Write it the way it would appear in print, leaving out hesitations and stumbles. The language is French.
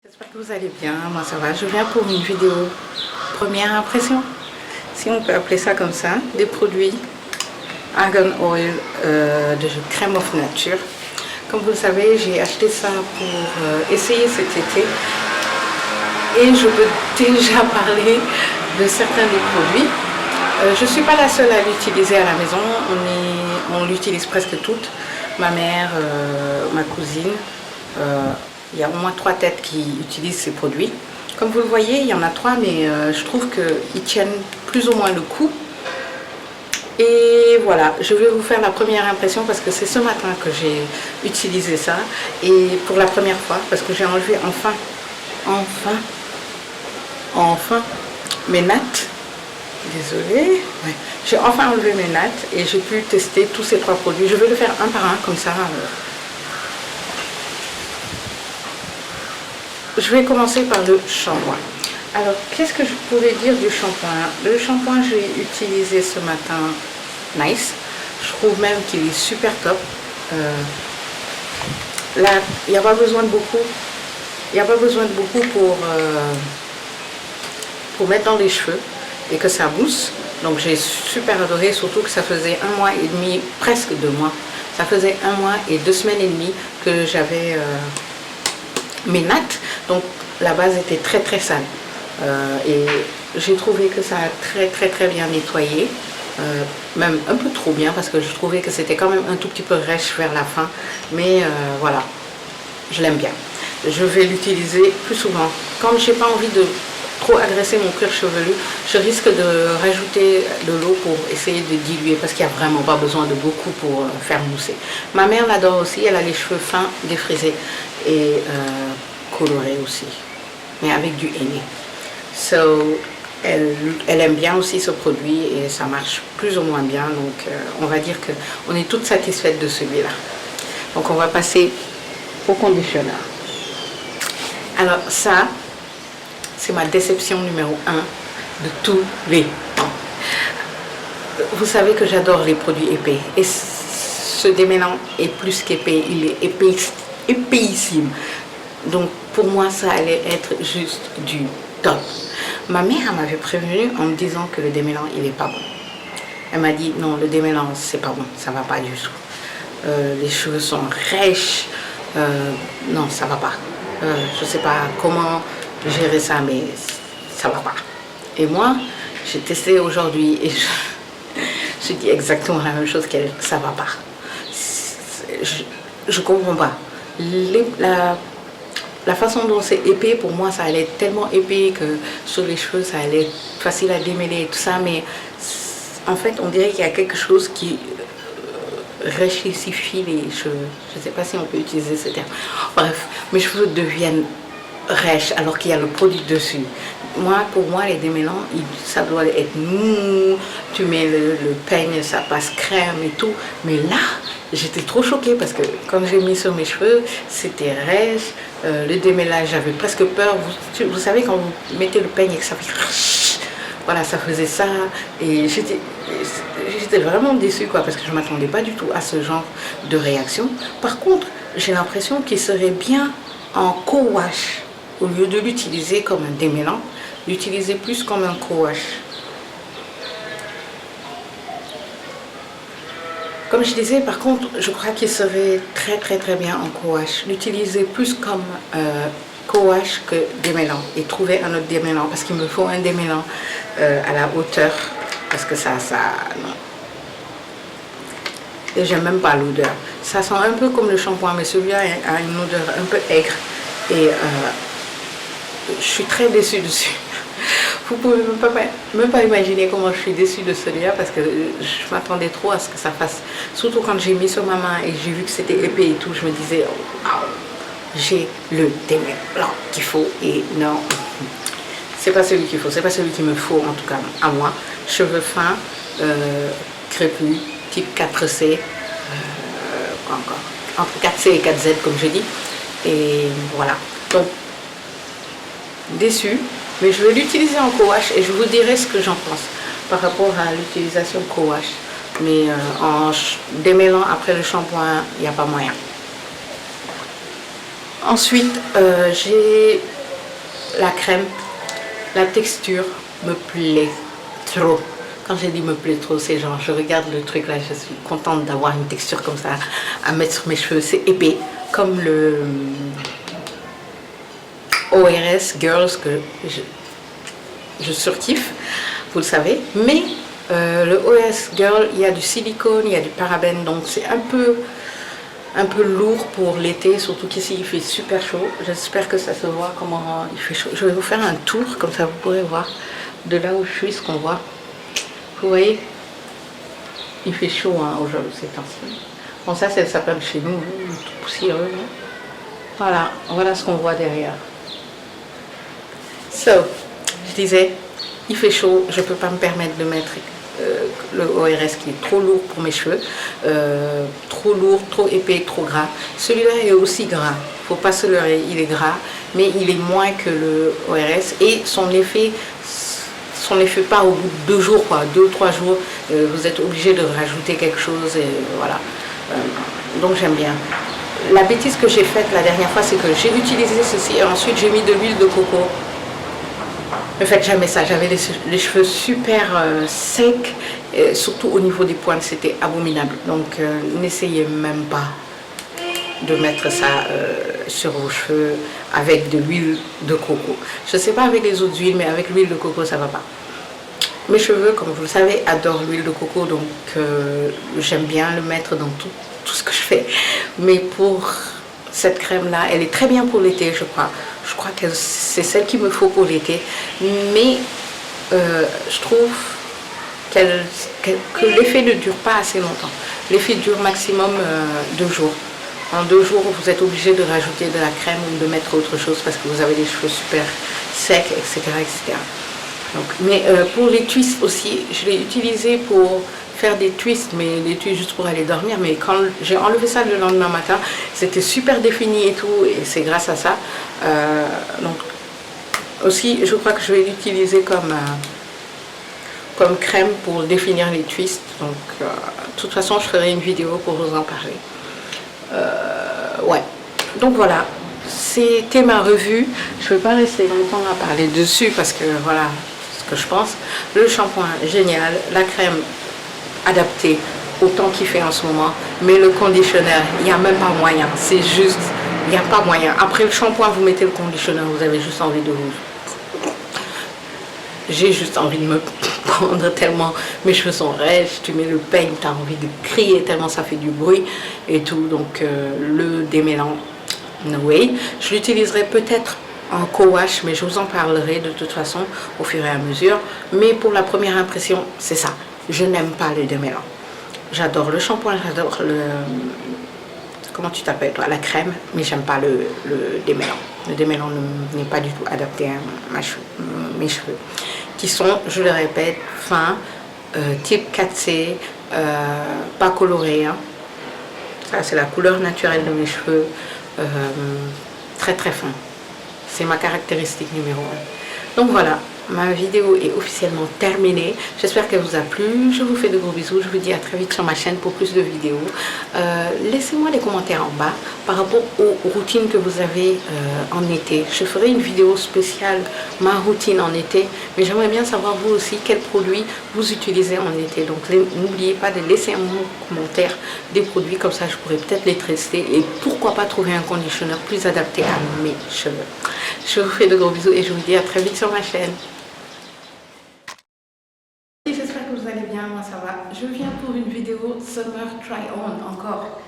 J'espère que vous allez bien, moi ça va. Je viens pour une vidéo première impression, si on peut appeler ça comme ça, des produits Argan Oil de Crème of Nature. Comme vous le savez, j'ai acheté ça pour essayer cet été et je peux déjà parler de certains des produits. Je ne suis pas la seule à l'utiliser à la maison, on l'utilise presque toutes. Ma mère, ma cousine, il y a au moins 3 têtes qui utilisent ces produits. Comme vous le voyez, il y en a 3, mais je trouve qu'ils tiennent plus ou moins le coup. Et voilà, je vais vous faire la première impression parce que c'est ce matin que j'ai utilisé ça. Et pour la première fois, parce que j'ai enlevé enfin mes nattes. Désolée, ouais. J'ai enfin enlevé mes nattes et j'ai pu tester tous ces 3 produits. Je vais le faire un par un comme ça. Je vais commencer par le shampoing. Alors, qu'est-ce que je pourrais dire du shampoing? Le shampoing, j'ai utilisé ce matin Nice. Je trouve même qu'il est super top. Là, il n'y a pas besoin de beaucoup. Il n'y a pas besoin de beaucoup pour mettre dans les cheveux et que ça mousse. Donc j'ai super adoré, surtout que ça faisait 1 mois et demi, presque 2 mois. Ça faisait 1 mois et 2 semaines et demie que j'avais mes nattes. Donc la base était très très sale. Et j'ai trouvé que ça a très bien nettoyé. Même un peu trop bien parce que je trouvais que c'était quand même un tout petit peu rêche vers la fin. Mais voilà, je l'aime bien. Je vais l'utiliser plus souvent. Comme j'ai pas envie de trop agresser mon cuir chevelu, je risque de rajouter de l'eau pour essayer de diluer parce qu'il n'y a vraiment pas besoin de beaucoup pour faire mousser. Ma mère l'adore aussi, elle a les cheveux fins, défrisés et colorés aussi, mais avec du henné. So, elle aime bien aussi ce produit et ça marche plus ou moins bien, donc on va dire qu'on est toutes satisfaites de celui-là. Donc on va passer au conditionneur. Alors ça, c'est ma déception numéro 1 de tous les temps. Vous savez que j'adore les produits épais. Et ce démêlant est plus qu'épais, il est épéissime. Donc pour moi, ça allait être juste du top. Ma mère m'avait prévenu en me disant que le démêlant, il n'est pas bon. Elle m'a dit, non, le démêlant, c'est pas bon, ça va pas du tout. Les cheveux sont rêches. Non, ça va pas. Je sais pas comment gérer ça, mais ça va pas. Et moi, j'ai testé aujourd'hui et je dis exactement la même chose qu'elle, ça va pas. Je comprends pas. La façon dont c'est épais, pour moi, ça allait être tellement épais que sur les cheveux, ça allait être facile à démêler et tout ça, mais en fait, on dirait qu'il y a quelque chose qui rétrécifie les cheveux. Je ne sais pas si on peut utiliser ce terme. Bref, mes cheveux deviennent rêches alors qu'il y a le produit dessus. Pour moi, les démêlants, ça doit être mou. Tu mets le peigne, ça passe crème et tout. Mais là, j'étais trop choquée parce que quand j'ai mis sur mes cheveux, c'était rêche. Le démêlage, j'avais presque peur. Vous savez, quand vous mettez le peigne et que ça fait... Voilà, ça faisait ça. Et j'étais vraiment déçue, quoi, parce que je ne m'attendais pas du tout à ce genre de réaction. Par contre, j'ai l'impression qu'il serait bien en co-wash. Au lieu de l'utiliser comme un démêlant, l'utiliser plus comme un co-wash. Comme je disais, par contre, je crois qu'il serait très bien en co-wash. L'utiliser plus comme co-wash que démêlant. Et trouver un autre démêlant, parce qu'il me faut un démêlant à la hauteur. Parce que ça non. Et j'aime même pas l'odeur. Ça sent un peu comme le shampoing, mais celui-là a une odeur un peu aigre. Et je suis très déçue dessus. Vous pouvez même pas imaginer comment je suis déçue de celui-là parce que je m'attendais trop à ce que ça fasse. Surtout quand j'ai mis sur ma main et j'ai vu que c'était épais et tout, je me disais, oh, wow, j'ai le démêlant qu'il faut. Et non, c'est pas celui qu'il faut, c'est pas celui qu'il me faut en tout cas à moi. Cheveux fins, crépus, type 4C, quoi encore, entre 4C et 4Z comme je dis. Et voilà. Donc, déçue, mais je vais l'utiliser en co-wash et je vous dirai ce que j'en pense par rapport à l'utilisation co-wash. Mais en démêlant après le shampoing, il n'y a pas moyen. Ensuite, j'ai la crème, la texture me plaît trop. Quand j'ai dit me plaît trop, c'est genre je regarde le truc là, je suis contente d'avoir une texture comme ça à mettre sur mes cheveux. C'est épais comme le ORS Girls que je surkiffe, vous le savez. Mais le ORS Girl, il y a du silicone, il y a du parabène, donc c'est un peu lourd pour l'été, surtout qu'ici il fait super chaud. J'espère que ça se voit comment il fait chaud. Je vais vous faire un tour, comme ça vous pourrez voir de là où je suis ce qu'on voit. Vous voyez, il fait chaud hein, aujourd'hui, c'est temps-ci. Bon, ça s'appelle chez nous, tout poussiéreux. Hein. Voilà, voilà ce qu'on voit derrière. So, je disais, il fait chaud, je ne peux pas me permettre de mettre le ORS qui est trop lourd pour mes cheveux, trop lourd, trop épais, trop gras. Celui-là est aussi gras, il ne faut pas se leurrer, il est gras, mais il est moins que le ORS et son effet part au bout de 2 jours, quoi, 2-3 jours, vous êtes obligé de rajouter quelque chose et voilà. Donc j'aime bien. La bêtise que j'ai faite la dernière fois, c'est que j'ai utilisé ceci et ensuite j'ai mis de l'huile de coco. Ne faites jamais ça, j'avais les cheveux super secs, et surtout au niveau des pointes, c'était abominable. Donc n'essayez même pas de mettre ça sur vos cheveux avec de l'huile de coco. Je ne sais pas avec les autres huiles, mais avec l'huile de coco, ça ne va pas. Mes cheveux, comme vous le savez, adorent l'huile de coco, donc j'aime bien le mettre dans tout ce que je fais. Mais pour cette crème-là, elle est très bien pour l'été, je crois. Je crois que c'est celle qu'il me faut pour l'été. Mais je trouve que l'effet ne dure pas assez longtemps. L'effet dure maximum 2 jours. En 2 jours, vous êtes obligé de rajouter de la crème ou de mettre autre chose parce que vous avez les cheveux super secs, etc. etc. Donc, mais pour les twists aussi, je l'ai utilisé pour faire des twists, mais des twists juste pour aller dormir. Mais quand j'ai enlevé ça le lendemain matin, c'était super défini et tout, et c'est grâce à ça. Donc aussi, je crois que je vais l'utiliser comme crème pour définir les twists. Donc, de toute façon, je ferai une vidéo pour vous en parler. Ouais. Donc voilà, c'était ma revue. Je ne vais pas rester longtemps à parler dessus parce que voilà ce que je pense. Le shampoing, génial. La crème, adaptée au temps qu'il fait en ce moment. Mais le conditionneur, il n'y a même pas moyen. C'est juste, il n'y a pas moyen. Après le shampoing, vous mettez le conditionneur, vous avez juste envie de vous... J'ai juste envie de me prendre tellement mes cheveux sont rêches, tu mets le peigne, tu as envie de crier tellement ça fait du bruit et tout. Donc le démêlant, no way. Je l'utiliserai peut-être en co-wash, mais je vous en parlerai de toute façon au fur et à mesure. Mais pour la première impression, c'est ça. Je n'aime pas le démêlant. J'adore le shampoing, j'adore le... Comment tu t'appelles toi? La crème, mais j'aime pas le démêlant. Le démêlant n'est pas du tout adapté à mes cheveux. Qui sont, je le répète, fins, type 4C, pas coloré. Hein. Ça, c'est la couleur naturelle de mes cheveux, très très fin. C'est ma caractéristique numéro 1. Donc voilà, ma vidéo est officiellement terminée. J'espère qu'elle vous a plu. Je vous fais de gros bisous. Je vous dis à très vite sur ma chaîne pour plus de vidéos. Laissez-moi des commentaires en bas par rapport aux routines que vous avez en été. Je ferai une vidéo spéciale, ma routine en été. Mais j'aimerais bien savoir vous aussi quels produits vous utilisez en été. Donc n'oubliez pas de laisser un commentaire des produits. Comme ça, je pourrais peut-être les tester. Et pourquoi pas trouver un conditionneur plus adapté à mes cheveux. Je vous fais de gros bisous et je vous dis à très vite sur ma chaîne. J'espère que vous allez bien, moi ça va. Je viens pour une vidéo Summer Try On encore.